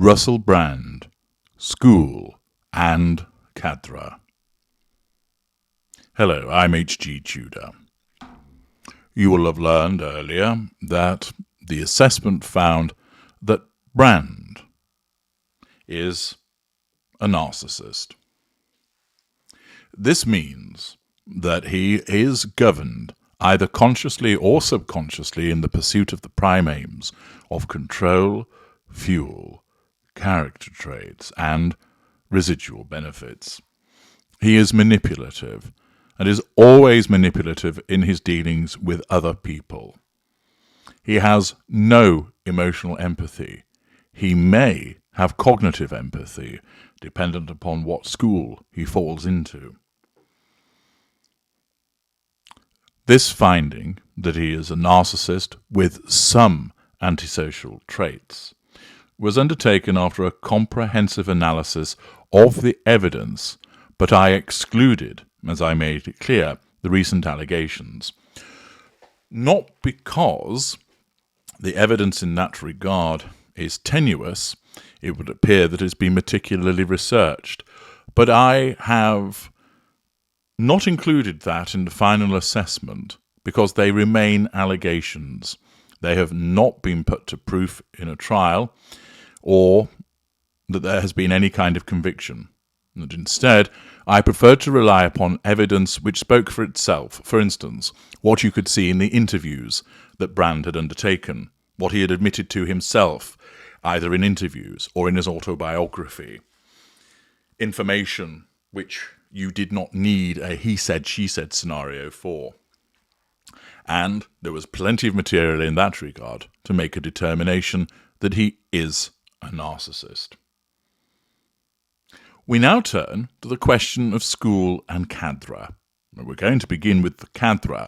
Russell Brand, School and Cadre. Hello, I'm H.G. Tudor. You will have learned earlier that the assessment found that Brand is a narcissist. This means that he is governed either consciously or subconsciously in the pursuit of the prime aims of control, fuel, character traits, and residual benefits. He is manipulative and is always manipulative in his dealings with other people. He has no emotional empathy. He may have cognitive empathy, dependent upon what school he falls into. This finding that he is a narcissist with some antisocial traits was undertaken after a comprehensive analysis of the evidence, but I excluded, as I made it clear, the recent allegations. Not because the evidence in that regard is tenuous, it would appear that it has been meticulously researched, but I have not included that in the final assessment because they remain allegations. They have not been put to proof in a trial, or that there has been any kind of conviction. And instead, I preferred to rely upon evidence which spoke for itself. For instance, what you could see in the interviews that Brand had undertaken, what he had admitted to himself, either in interviews or in his autobiography. Information which you did not need a he said, she said scenario for. And there was plenty of material in that regard to make a determination that he is a narcissist. We now turn to the question of school and cadre. We're going to begin with the cadre.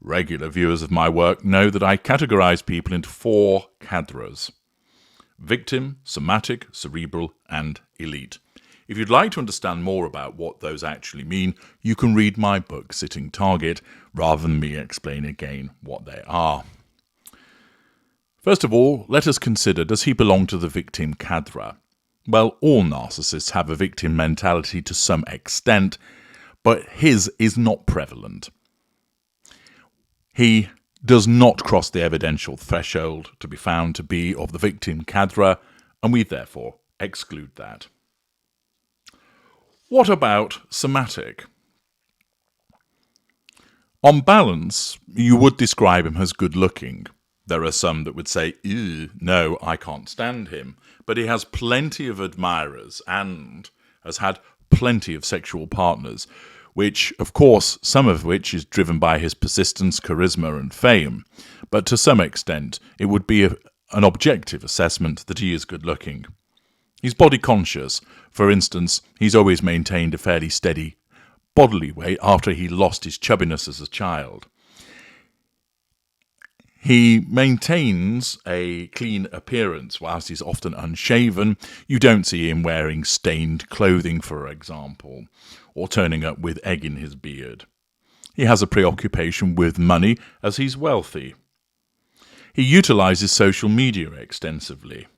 Regular viewers of my work know that I categorize people into 4 cadres: victim, somatic, cerebral, and elite. If you'd like to understand more about what those actually mean, you can read my book, Sitting Target, rather than me explain again what they are. First of all, let us consider, does he belong to the victim cadre? Well, all narcissists have a victim mentality to some extent, but his is not prevalent. He does not cross the evidential threshold to be found to be of the victim cadre, and we therefore exclude that. What about somatic? On balance, you would describe him as good-looking. There are some that would say, ew, no, I can't stand him. But he has plenty of admirers and has had plenty of sexual partners, which, of course, some of which is driven by his persistence, charisma, and fame. But to some extent, it would be an objective assessment that he is good-looking. He's body-conscious. For instance, he's always maintained a fairly steady bodily weight after he lost his chubbiness as a child. He maintains a clean appearance whilst he's often unshaven. You don't see him wearing stained clothing, for example, or turning up with egg in his beard. He has a preoccupation with money as he's wealthy. He utilizes social media extensively.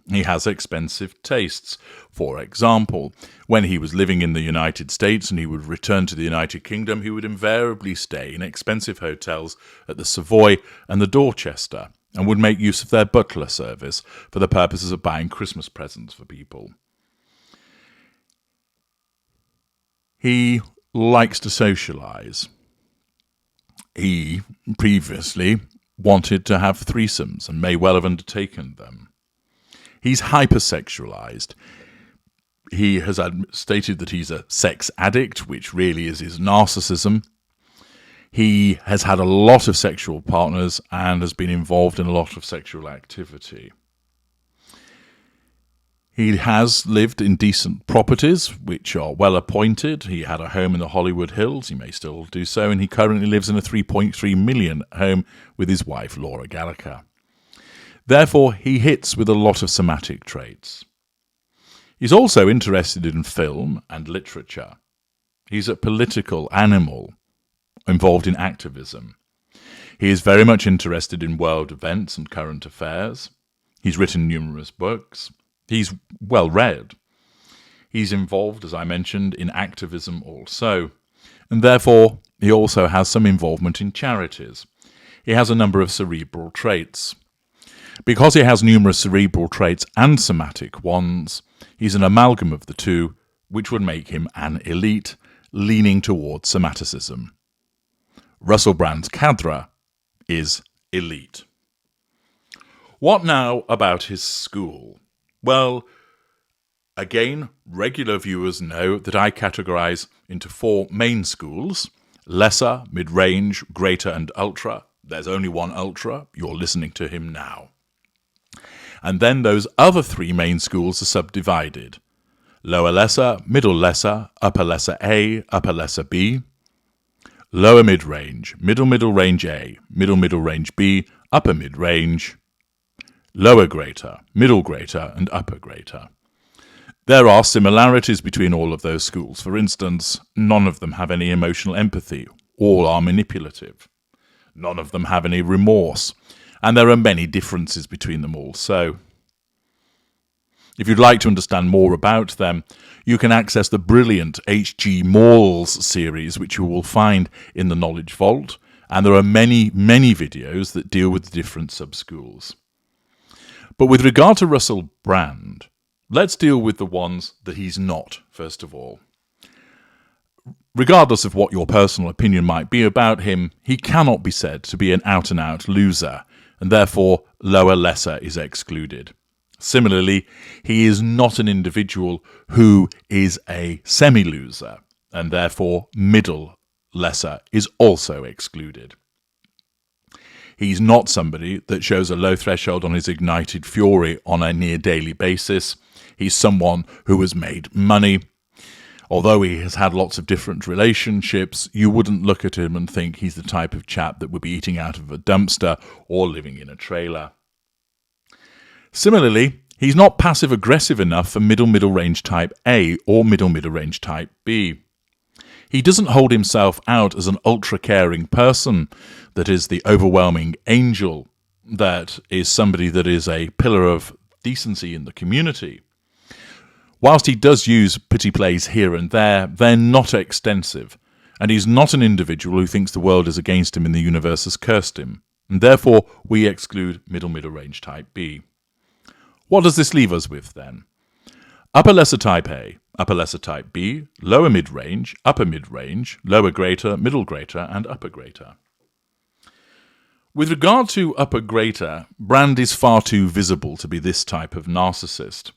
He has expensive tastes. For example, when he was living in the United States and he would return to the United Kingdom, he would invariably stay in expensive hotels at the Savoy and the Dorchester and would make use of their butler service for the purposes of buying Christmas presents for people. He likes to socialize. He previously wanted to have threesomes and may well have undertaken them. He's hypersexualized. He has stated that he's a sex addict, which really is his narcissism. He has had a lot of sexual partners and has been involved in a lot of sexual activity. He has lived in decent properties, which are well appointed. He had a home in the Hollywood Hills. He may still do so, and he currently lives in a $3.3 million home with his wife, Laura Gallagher. Therefore, he hits with a lot of somatic traits. He's also interested in film and literature. He's a political animal involved in activism. He is very much interested in world events and current affairs. He's written numerous books. He's well read. He's involved, as I mentioned, in activism also. And therefore, he also has some involvement in charities. He has a number of cerebral traits. Because he has numerous cerebral traits and somatic ones, he's an amalgam of the two, which would make him an elite, leaning towards somaticism. Russell Brand's cadre is elite. What now about his school? Well, again, regular viewers know that I categorise into 4 main schools: lesser, mid-range, greater and ultra. There's only one ultra. You're listening to him now. And then those other 3 main schools are subdivided: lower lesser, middle lesser, upper lesser A, upper lesser B, lower mid-range, middle range A, middle range B, upper mid-range, lower greater, middle greater, and upper greater. There are similarities between all of those schools. For instance, none of them have any emotional empathy. All are manipulative. None of them have any remorse. And there are many differences between them all. So, if you'd like to understand more about them, you can access the brilliant H.G. Maull's series, which you will find in the Knowledge Vault. And there are many videos that deal with the different sub-schools. But with regard to Russell Brand, let's deal with the ones that he's not, first of all. Regardless of what your personal opinion might be about him, he cannot be said to be an out-and-out loser, and therefore lower lesser is excluded. Similarly, he is not an individual who is a semi-loser, and therefore middle lesser is also excluded. He's not somebody that shows a low threshold on his ignited fury on a near daily basis. He's someone who has made money. Although he has had lots of different relationships, you wouldn't look at him and think he's the type of chap that would be eating out of a dumpster or living in a trailer. Similarly, he's not passive-aggressive enough for middle range type A or middle range type B. He doesn't hold himself out as an ultra-caring person that is the overwhelming angel, that is somebody that is a pillar of decency in the community. Whilst he does use pity plays here and there, they're not extensive, and he's not an individual who thinks the world is against him and the universe has cursed him, and therefore we exclude middle range type B. What does this leave us with then? Upper lesser type A, upper lesser type B, lower mid-range, upper mid-range, lower greater, middle greater, and upper greater. With regard to upper greater, Brand is far too visible to be this type of narcissist.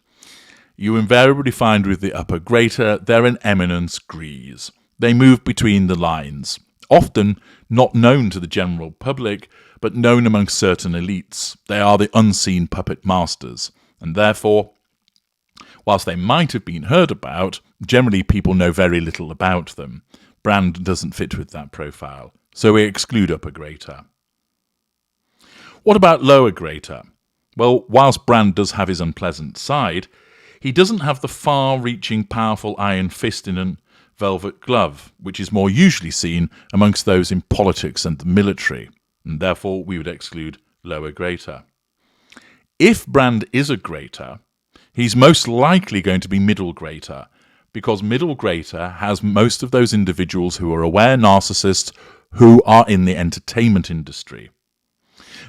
You invariably find with the upper greater, they're an eminence grise. They move between the lines, often not known to the general public, but known amongst certain elites. They are the unseen puppet masters, and therefore, whilst they might have been heard about, generally people know very little about them. Brand doesn't fit with that profile, so we exclude upper greater. What about lower greater? Well, whilst Brand does have his unpleasant side, he doesn't have the far-reaching, powerful iron fist in a velvet glove, which is more usually seen amongst those in politics and the military, and therefore we would exclude lower greater. If Brand is a greater, he's most likely going to be middle greater, because middle greater has most of those individuals who are aware narcissists who are in the entertainment industry.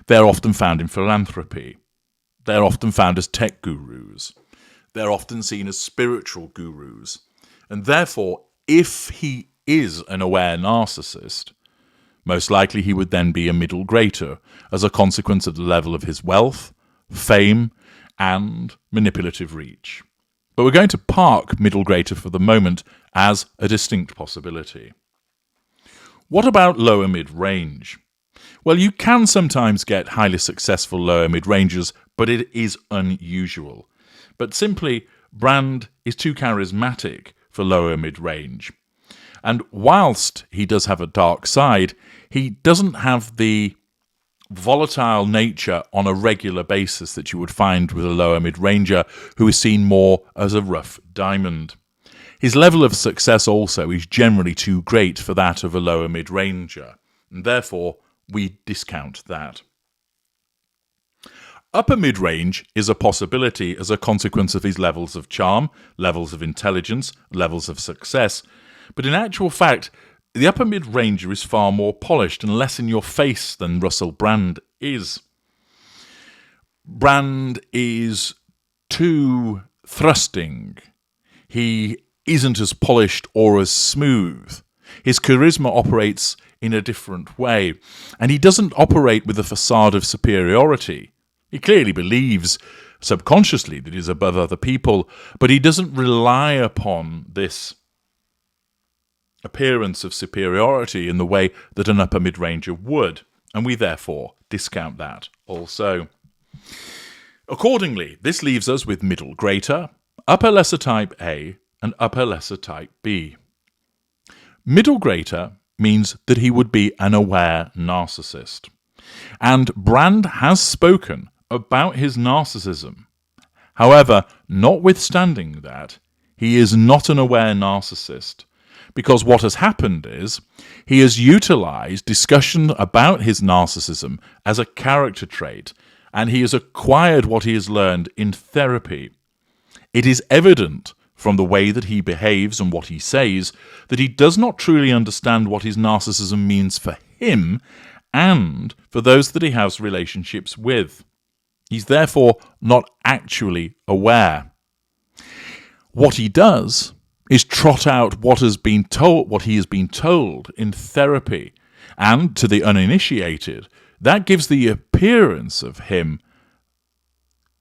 They're often found in philanthropy. They're often found as tech gurus. They're often seen as spiritual gurus. And therefore, if he is an aware narcissist, most likely he would then be a middle greater as a consequence of the level of his wealth, fame, and manipulative reach. But we're going to park middle greater for the moment as a distinct possibility. What about lower mid-range? Well, you can sometimes get highly successful lower mid-rangers, but it is unusual. But simply, Brand is too charismatic for lower mid-range. And whilst he does have a dark side, he doesn't have the volatile nature on a regular basis that you would find with a lower mid-ranger who is seen more as a rough diamond. His level of success also is generally too great for that of a lower mid-ranger, and therefore we discount that. Upper mid-range is a possibility as a consequence of his levels of charm, levels of intelligence, levels of success, but in actual fact, the upper mid-ranger is far more polished and less in your face than Russell Brand is. Brand is too thrusting. He isn't as polished or as smooth. His charisma operates in a different way, and he doesn't operate with a facade of superiority. He clearly believes subconsciously that he's above other people, but he doesn't rely upon this appearance of superiority in the way that an upper mid-ranger would, and we therefore discount that also. Accordingly, this leaves us with middle greater, upper lesser type A, and upper lesser type B. Middle greater means that he would be an aware narcissist. And Brand has spoken about his narcissism. However, notwithstanding that, he is not an aware narcissist, because what has happened is he has utilized discussion about his narcissism as a character trait, and he has acquired what he has learned in therapy. It is evident from the way that he behaves and what he says that he does not truly understand what his narcissism means for him and for those that he has relationships with. He's therefore not actually aware. What he does is trot out what he has been told in therapy, and to the uninitiated, that gives the appearance of him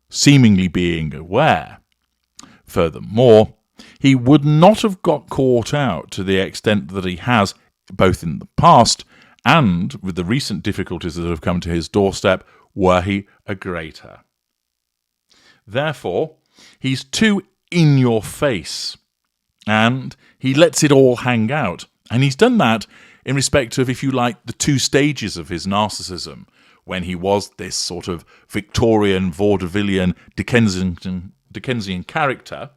seemingly being aware. Furthermore, he would not have got caught out to the extent that he has, both in the past and with the recent difficulties that have come to his doorstep, were he a greater. Therefore, he's too in your face, and he lets it all hang out. And he's done that in respect of, if you like, the two stages of his narcissism, when he was this sort of Victorian, vaudevillian, Dickensian character,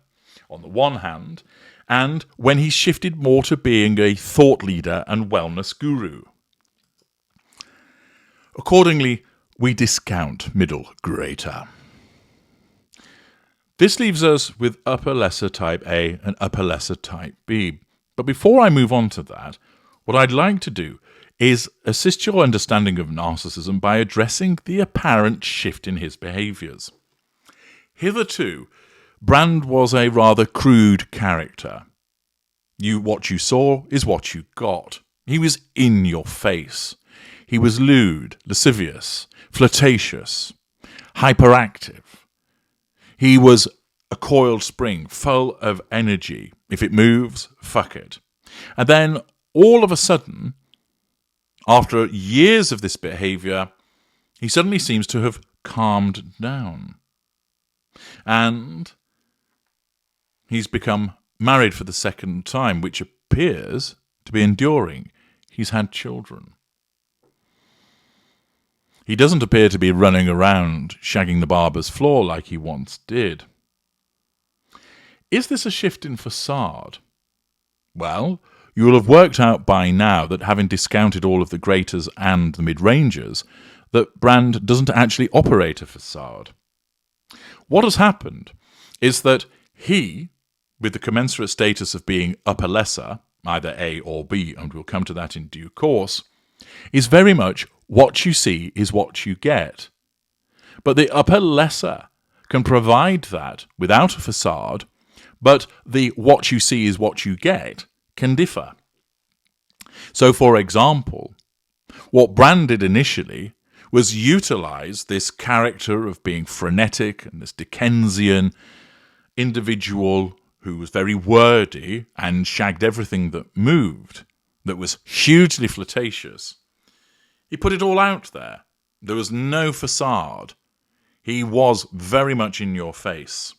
on the one hand, and when he shifted more to being a thought leader and wellness guru. Accordingly, we discount middle greater. This leaves us with upper lesser type A and upper lesser type B. But before I move on to that, what I'd like to do is assist your understanding of narcissism by addressing the apparent shift in his behaviours. Hitherto, Brand was a rather crude character. What you saw is what you got. He was in your face. He was lewd, lascivious, flirtatious, hyperactive. He was a coiled spring, full of energy. If it moves, fuck it. And then, all of a sudden, after years of this behaviour, he suddenly seems to have calmed down. And he's become married for the second time, which appears to be enduring. He's had children. He doesn't appear to be running around shagging the barber's floor like he once did. Is this a shift in facade? Well, you will have worked out by now that, having discounted all of the greaters and the mid-rangers, that Brand doesn't actually operate a facade. What has happened is that he, with the commensurate status of being upper lesser, either A or B, and we'll come to that in due course, is very much what you see is what you get. But the upper lesser can provide that without a facade, but the what you see is what you get can differ. So, for example, what Brand did initially was utilize this character of being frenetic and this Dickensian individual who was very wordy and shagged everything that moved, that was hugely flirtatious. He put it all out there. There was no facade. He was very much in your face.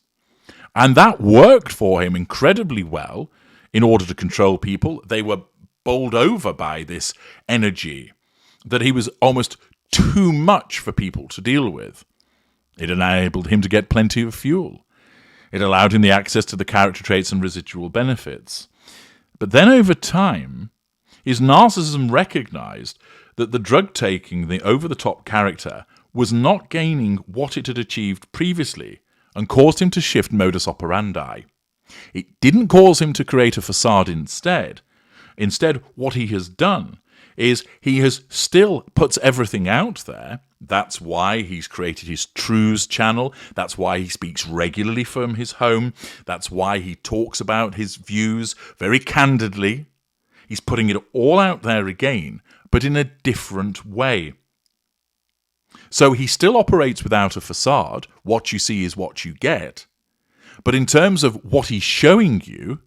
And that worked for him incredibly well in order to control people. They were bowled over by this energy that he was almost too much for people to deal with. It enabled him to get plenty of fuel. It allowed him the access to the character traits and residual benefits. But then over time, his narcissism recognized that the drug-taking, the over-the-top character, was not gaining what it had achieved previously and caused him to shift modus operandi. It didn't cause him to create a facade instead. Instead, what he has done is he has still puts everything out there. That's why he's created his Truths channel. That's why he speaks regularly from his home. That's why he talks about his views very candidly. He's putting it all out there again, but in a different way. So he still operates without a facade. What you see is what you get. But in terms of what he's showing you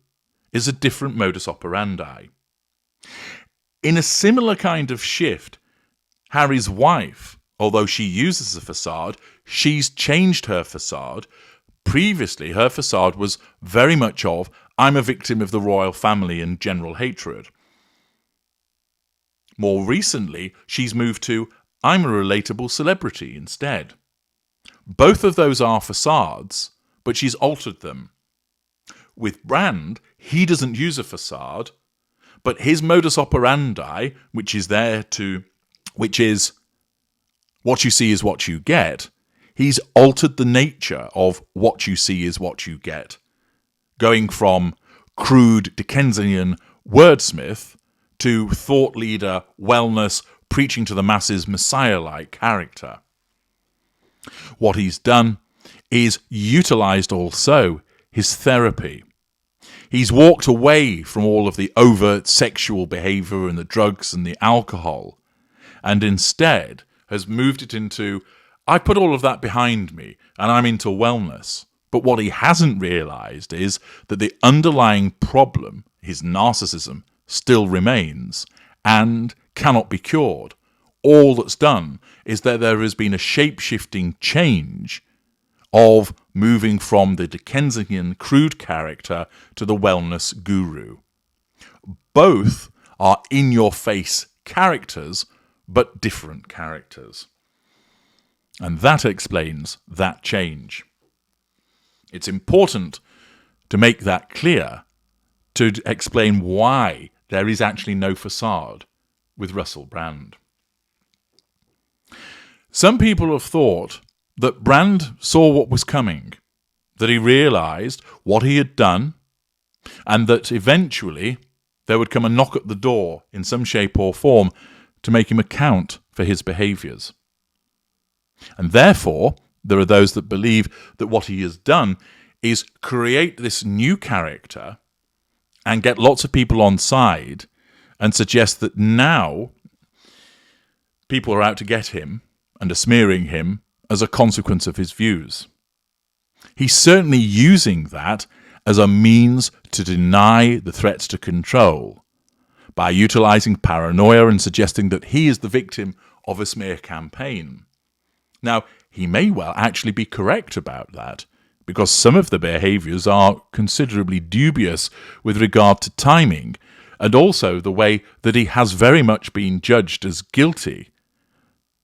is a different modus operandi. In a similar kind of shift, Harry's wife, although she uses a facade, she's changed her facade. Previously, her facade was very much of, I'm a victim of the royal family and general hatred. More recently, she's moved to, I'm a relatable celebrity instead. Both of those are facades, but she's altered them. With Brand, he doesn't use a facade, but his modus operandi, which is what you see is what you get, he's altered the nature of what you see is what you get, going from crude Dickensian wordsmith to thought leader, wellness, preaching to the masses, messiah-like character. What he's done is utilised also his therapy. He's walked away from all of the overt sexual behaviour and the drugs and the alcohol, and instead has moved it into, I put all of that behind me and I'm into wellness. But what he hasn't realised is that the underlying problem, his narcissism, still remains and cannot be cured. All that's done is that there has been a shape-shifting change of moving from the Dickensian crude character to the wellness guru. Both are in-your-face characters, but different characters. And that explains that change. It's important to make that clear, to explain why there is actually no facade with Russell Brand. Some people have thought that Brand saw what was coming, that he realised what he had done, and that eventually there would come a knock at the door in some shape or form to make him account for his behaviours. And therefore, there are those that believe that what he has done is create this new character and get lots of people on side and suggest that now people are out to get him and are smearing him as a consequence of his views. He's certainly using that as a means to deny the threats to control by utilising paranoia and suggesting that he is the victim of a smear campaign. Now, he may well actually be correct about that, because some of the behaviours are considerably dubious with regard to timing, and also the way that he has very much been judged as guilty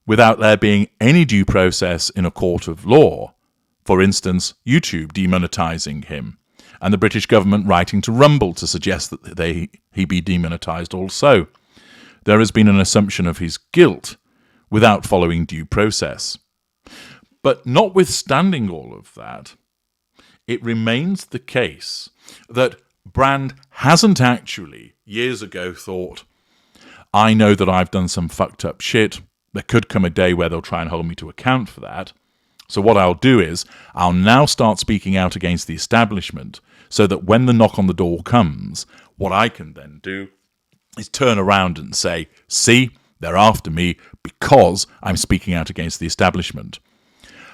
without there being any due process in a court of law. For instance, YouTube demonetising him, and the British government writing to Rumble to suggest that he be demonetised also. There has been an assumption of his guilt without following due process. But notwithstanding all of that, it remains the case that Brand hasn't actually, years ago, thought, I know that I've done some fucked up shit. There could come a day where they'll try and hold me to account for that. So what I'll do is, I'll now start speaking out against the establishment so that when the knock on the door comes, what I can then do is turn around and say, see, they're after me because I'm speaking out against the establishment.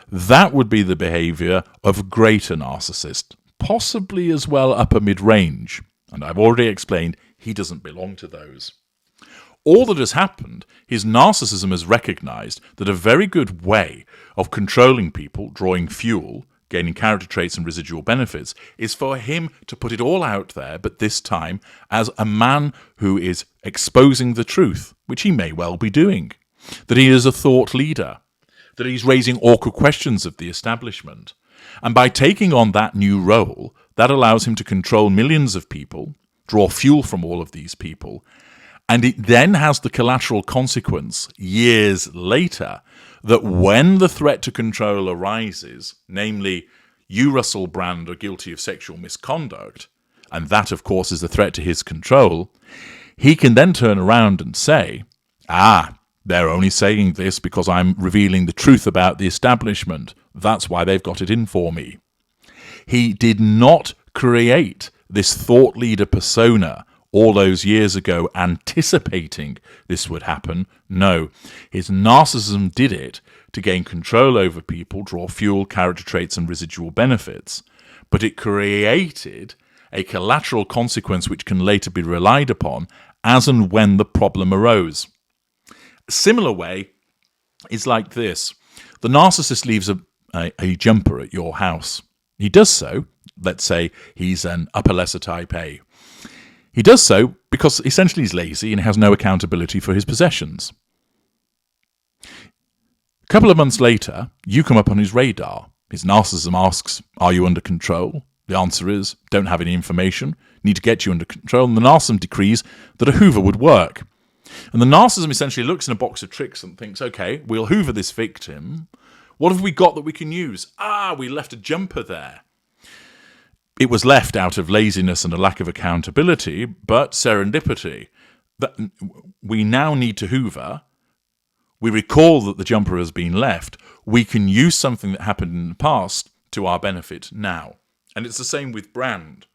That would be the behaviour of a greater narcissist, possibly as well upper mid-range. And I've already explained he doesn't belong to those. All that has happened, his narcissism has recognised that a very good way of controlling people, drawing fuel, gaining character traits and residual benefits, is for him to put it all out there, but this time as a man who is exposing the truth, which he may well be doing, that he is a thought leader, that he's raising awkward questions of the establishment. And by taking on that new role, that allows him to control millions of people, draw fuel from all of these people, and it then has the collateral consequence, years later, that when the threat to control arises, namely, you, Russell Brand, are guilty of sexual misconduct, and that, of course, is the threat to his control, he can then turn around and say, they're only saying this because I'm revealing the truth about the establishment. That's why they've got it in for me. He did not create this thought leader persona all those years ago anticipating this would happen. No, his narcissism did it to gain control over people, draw fuel, character traits, and residual benefits. But it created a collateral consequence which can later be relied upon as and when the problem arose. A similar way is like this. The narcissist leaves a jumper at your house. He does so, let's say he's an upper lesser type A. He does so because essentially he's lazy and has no accountability for his possessions. A couple of months later, you come up on his radar. His narcissism asks, are you under control? The answer is, don't have any information, need to get you under control. And the narcissism decrees that a hoover would work. And the narcissism essentially looks in a box of tricks and thinks, okay, we'll hoover this victim. What have we got that we can use? We left a jumper there. It was left out of laziness and a lack of accountability, but serendipity. We now need to hoover. We recall that the jumper has been left. We can use something that happened in the past to our benefit now. And it's the same with Brand.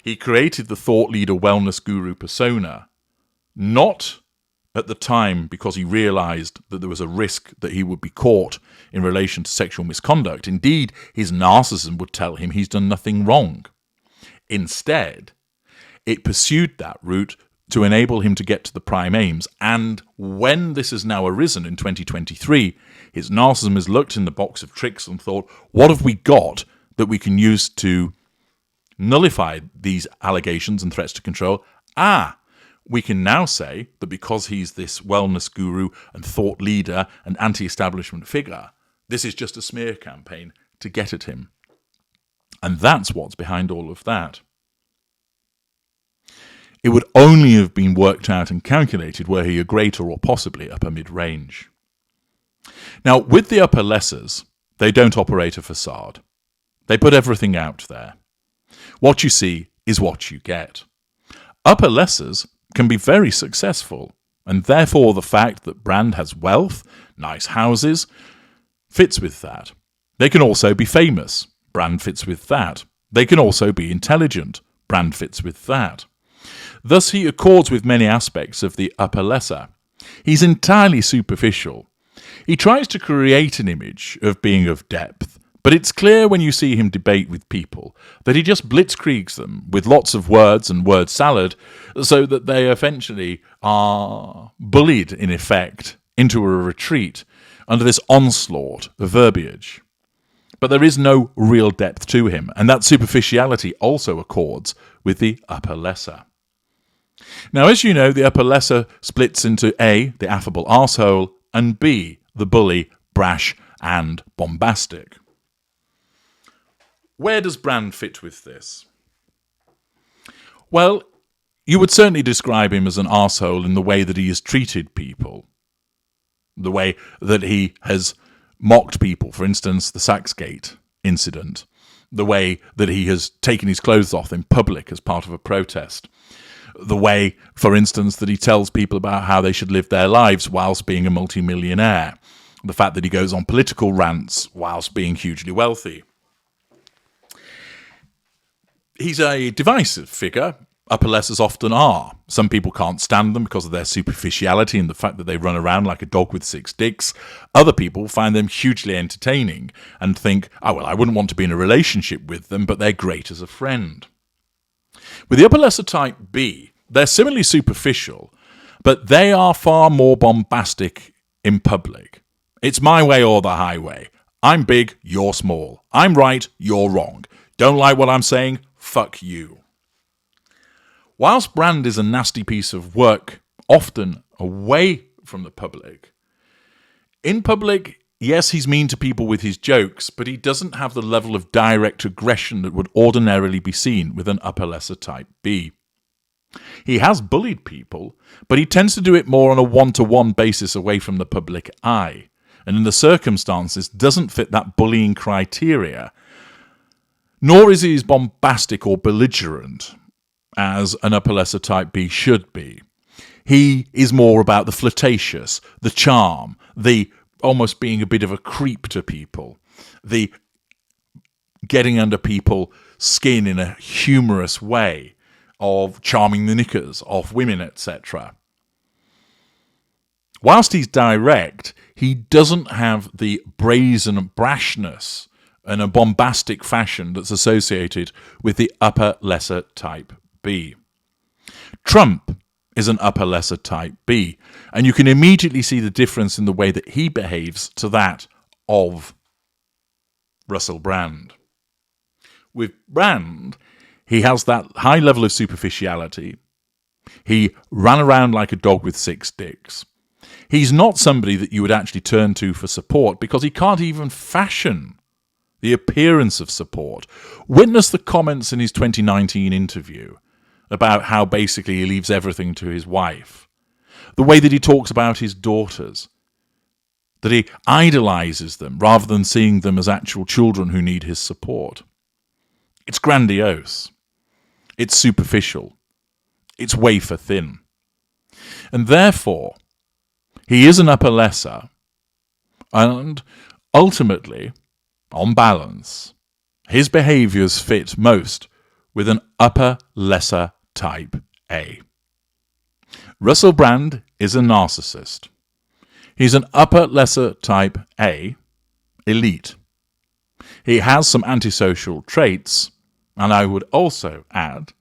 He created the thought leader wellness guru persona, not at the time because he realized that there was a risk that he would be caught in relation to sexual misconduct. Indeed, his narcissism would tell him he's done nothing wrong. Instead, it pursued that route to enable him to get to the prime aims. And when this has now arisen in 2023, his narcissism has looked in the box of tricks and thought, what have we got that we can use to nullify these allegations and threats to control? We can now say that because he's this wellness guru and thought leader and anti-establishment figure, this is just a smear campaign to get at him. And that's what's behind all of that. It would only have been worked out and calculated were he a greater or possibly upper mid-range. Now, with the upper lessers, they don't operate a facade. They put everything out there. What you see is what you get. Upper lessers can be very successful, and therefore the fact that Brand has wealth, nice houses, fits with that. They can also be famous. Brand fits with that. They can also be intelligent. Brand fits with that. Thus he accords with many aspects of the upper lesser. He's entirely superficial. He tries to create an image of being of depth, but it's clear when you see him debate with people that he just blitzkriegs them with lots of words and word salad so that they eventually are bullied, in effect, into a retreat under this onslaught of verbiage. But there is no real depth to him, and that superficiality also accords with the upper lesser. Now, as you know, the upper lesser splits into A, the affable arsehole, and B, the bully, brash, and bombastic. Where does Brand fit with this? Well, you would certainly describe him as an arsehole in the way that he has treated people, the way that he has mocked people, for instance, the Saxgate incident, the way that he has taken his clothes off in public as part of a protest, the way, for instance, that he tells people about how they should live their lives whilst being a multimillionaire, the fact that he goes on political rants whilst being hugely wealthy. He's a divisive figure. Upper lessers often are. Some people can't stand them because of their superficiality and the fact that they run around like a dog with six dicks. Other people find them hugely entertaining and think, I wouldn't want to be in a relationship with them, but they're great as a friend. With the upper lesser type B, they're similarly superficial, but they are far more bombastic in public. It's my way or the highway. I'm big, you're small. I'm right, you're wrong. Don't like what I'm saying? Fuck you. Whilst Brand is a nasty piece of work, often away from the public, in public, yes, he's mean to people with his jokes, but he doesn't have the level of direct aggression that would ordinarily be seen with an upper lesser type B. He has bullied people, but he tends to do it more on a one-to-one basis away from the public eye. and in the circumstances doesn't fit that bullying criteria, nor is he as bombastic or belligerent as an upper lesser type B should be. He is more about the flirtatious, the charm, the almost being a bit of a creep to people, the getting under people's skin in a humorous way, of charming the knickers off women, etc. Whilst he's direct, he doesn't have the brazen brashness and a bombastic fashion that's associated with the upper lesser type B. Trump is an upper lesser type B, and you can immediately see the difference in the way that he behaves to that of Russell Brand. With Brand, he has that high level of superficiality. He ran around like a dog with six dicks. He's not somebody that you would actually turn to for support because he can't even fashion the appearance of support. Witness the comments in his 2019 interview about how basically he leaves everything to his wife. The way that he talks about his daughters. That he idolizes them rather than seeing them as actual children who need his support. It's grandiose. It's superficial. It's wafer thin. And therefore, he is an upper lesser, and ultimately, on balance, his behaviours fit most with an upper lesser type A. Russell Brand is a narcissist. He's an upper lesser type A, elite. He has some antisocial traits, and I would also add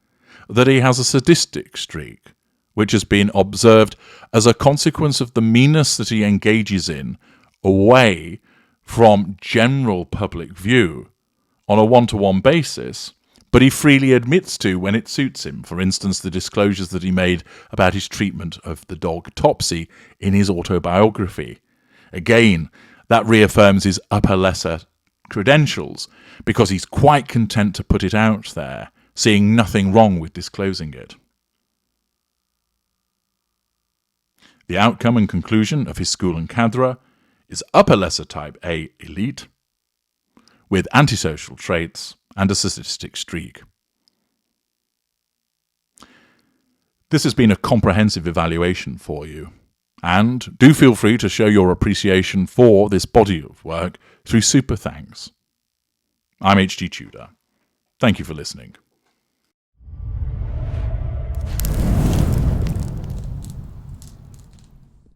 that he has a sadistic streak, which has been observed as a consequence of the meanness that he engages in away from general public view on a one-to-one basis, but he freely admits to when it suits him. For instance, the disclosures that he made about his treatment of the dog Topsy in his autobiography. Again, that reaffirms his upper lesser credentials because he's quite content to put it out there, seeing nothing wrong with disclosing it. The outcome and conclusion of his school and cadre is upper lesser type A elite with antisocial traits and a sadistic streak. This has been a comprehensive evaluation for you, and do feel free to show your appreciation for this body of work through super thanks. I'm H.G. Tudor. Thank you for listening.